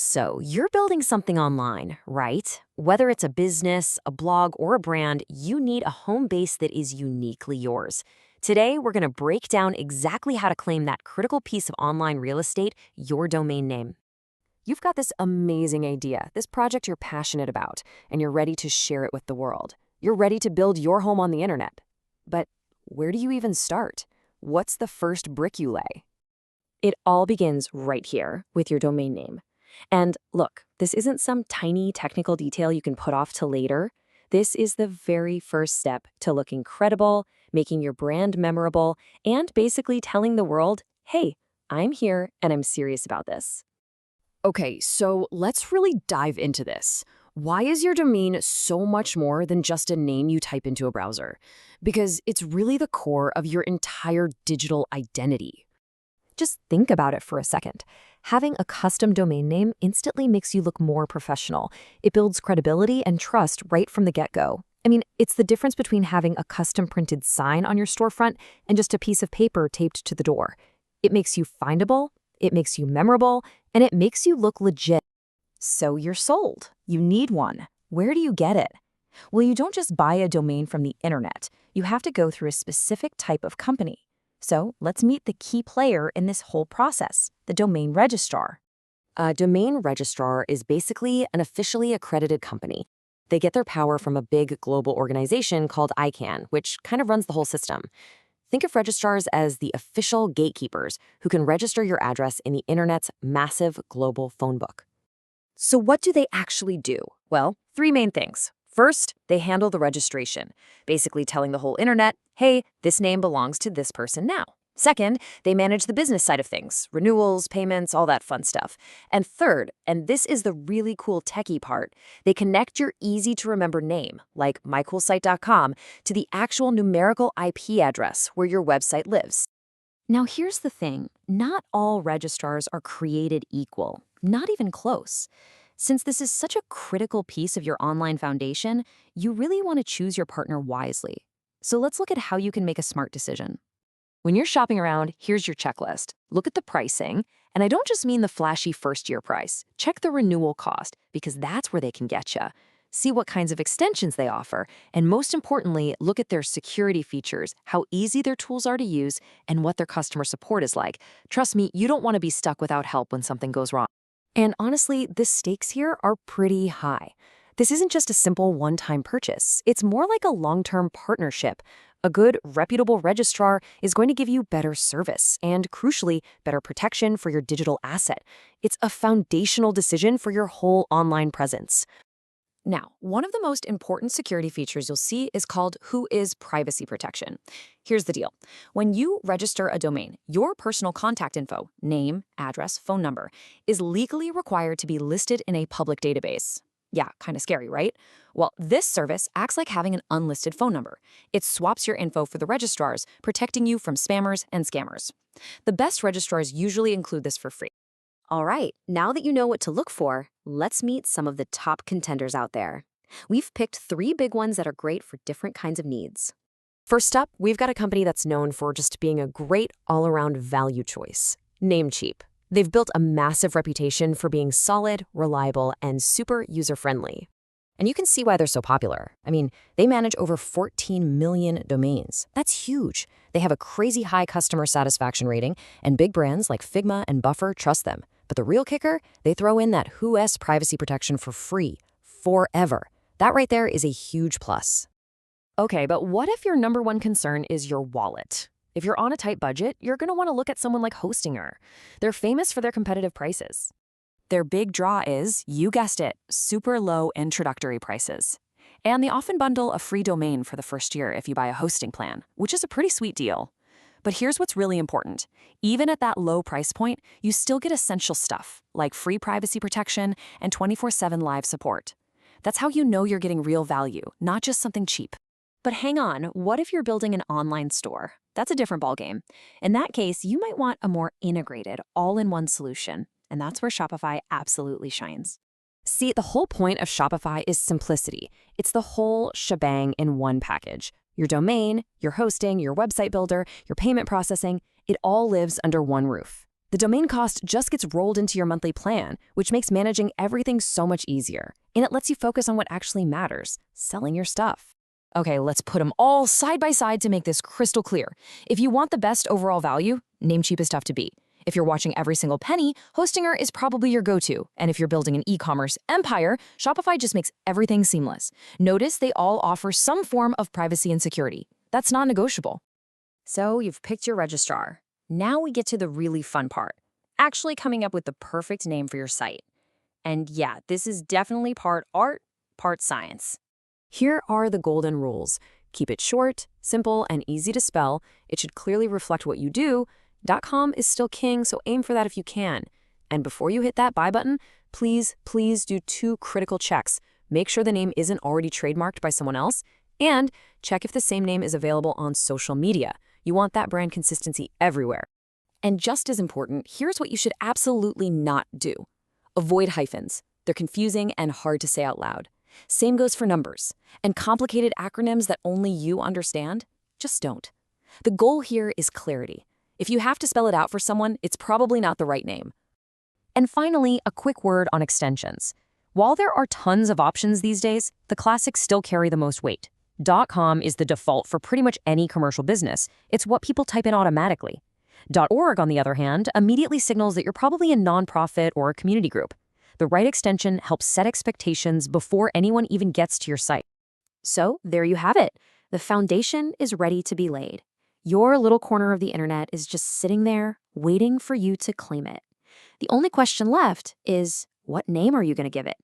So, you're building something online, right? Whether it's a business, a blog, or a brand, you need a home base that is uniquely yours. Today, we're going to break down exactly how to claim that critical piece of online real estate, your domain name. You've got this amazing idea, this project you're passionate about, and you're ready to share it with the world. You're ready to build your home on the internet. But where do you even start? What's the first brick you lay? It all begins right here with your domain name. And look, this isn't some tiny technical detail you can put off till later. This is the very first step to looking credible, making your brand memorable, and basically telling the world, hey, I'm here and I'm serious about this. Okay, so let's really dive into this. Why is your domain so much more than just a name you type into a browser? Because it's really the core of your entire digital identity. Just think about it for a second. Having a custom domain name instantly makes you look more professional. It builds credibility and trust right from the get-go. I mean, it's the difference between having a custom printed sign on your storefront and just a piece of paper taped to the door. It makes you findable, it makes you memorable, and it makes you look legit. So you're sold. You need one. Where do you get it? Well, you don't just buy a domain from the internet. You have to go through a specific type of company. So let's meet the key player in this whole process, the domain registrar. A domain registrar is basically an officially accredited company. They get their power from a big global organization called ICANN, which kind of runs the whole system. Think of registrars as the official gatekeepers who can register your address in the internet's massive global phone book. So what do they actually do? Well, three main things. First, they handle the registration, basically telling the whole internet, hey, this name belongs to this person now. Second, they manage the business side of things, renewals, payments, all that fun stuff. And third, and this is the really cool techie part, they connect your easy-to-remember name, like mycoolsite.com, to the actual numerical IP address where your website lives. Now here's the thing, not all registrars are created equal, not even close. Since this is such a critical piece of your online foundation, you really want to choose your partner wisely. So let's look at how you can make a smart decision. When you're shopping around, here's your checklist. Look at the pricing, and I don't just mean the flashy first-year price. Check the renewal cost, because that's where they can get you. See what kinds of extensions they offer, and most importantly, look at their security features, how easy their tools are to use, and what their customer support is like. Trust me, you don't want to be stuck without help when something goes wrong. And honestly, the stakes here are pretty high. This isn't just a simple one-time purchase. It's more like a long-term partnership. A good, reputable registrar is going to give you better service and, crucially, better protection for your digital asset. It's a foundational decision for your whole online presence. Now, one of the most important security features you'll see is called Who is Privacy Protection. Here's the deal. When you register a domain, your personal contact info, name, address, phone number, is legally required to be listed in a public database. Yeah, kind of scary, right? Well, this service acts like having an unlisted phone number. It swaps your info for the registrars, protecting you from spammers and scammers. The best registrars usually include this for free. All right, now that you know what to look for, let's meet some of the top contenders out there. We've picked three big ones that are great for different kinds of needs. First up, we've got a company that's known for just being a great all-around value choice, Namecheap. They've built a massive reputation for being solid, reliable, and super user-friendly. And you can see why they're so popular. I mean, they manage over 14 million domains. That's huge. They have a crazy high customer satisfaction rating, and big brands like Figma and Buffer trust them. But the real kicker, they throw in that Who's privacy protection for free, forever. That right there is a huge plus. Okay, but what if your number one concern is your wallet? If you're on a tight budget, you're going to want to look at someone like Hostinger. They're famous for their competitive prices. Their big draw is, you guessed it, super low introductory prices. And they often bundle a free domain for the first year if you buy a hosting plan, which is a pretty sweet deal. But here's what's really important. Even at that low price point, you still get essential stuff, like free privacy protection and 24/7 live support. That's how you know you're getting real value, not just something cheap. But hang on, what if you're building an online store? That's a different ballgame. In that case, you might want a more integrated, all-in-one solution. And that's where Shopify absolutely shines. See, the whole point of Shopify is simplicity. It's the whole shebang in one package. Your domain, your hosting, your website builder, your payment processing, it all lives under one roof. The domain cost just gets rolled into your monthly plan, which makes managing everything so much easier. And it lets you focus on what actually matters, selling your stuff. Okay, let's put them all side by side to make this crystal clear. If you want the best overall value, Namecheap is tough to beat. If you're watching every single penny, Hostinger is probably your go-to. And if you're building an e-commerce empire, Shopify just makes everything seamless. Notice they all offer some form of privacy and security. That's non-negotiable. So you've picked your registrar. Now we get to the really fun part, actually coming up with the perfect name for your site. And yeah, this is definitely part art, part science. Here are the golden rules. Keep it short, simple, and easy to spell. It should clearly reflect what you do. .com is still king, so aim for that if you can. And before you hit that buy button, please do 2 critical checks. Make sure the name isn't already trademarked by someone else, and check if the same name is available on social media. You want that brand consistency everywhere. And just as important, here's what you should absolutely not do. Avoid hyphens. They're confusing and hard to say out loud. Same goes for numbers. And complicated acronyms that only you understand, just don't. The goal here is clarity. If you have to spell it out for someone, it's probably not the right name. And finally, a quick word on extensions. While there are tons of options these days, the classics still carry the most weight. .com is the default for pretty much any commercial business. It's what people type in automatically. .org, on the other hand, immediately signals that you're probably a nonprofit or a community group. The right extension helps set expectations before anyone even gets to your site. So there you have it. The foundation is ready to be laid. Your little corner of the internet is just sitting there, waiting for you to claim it. The only question left is, what name are you going to give it?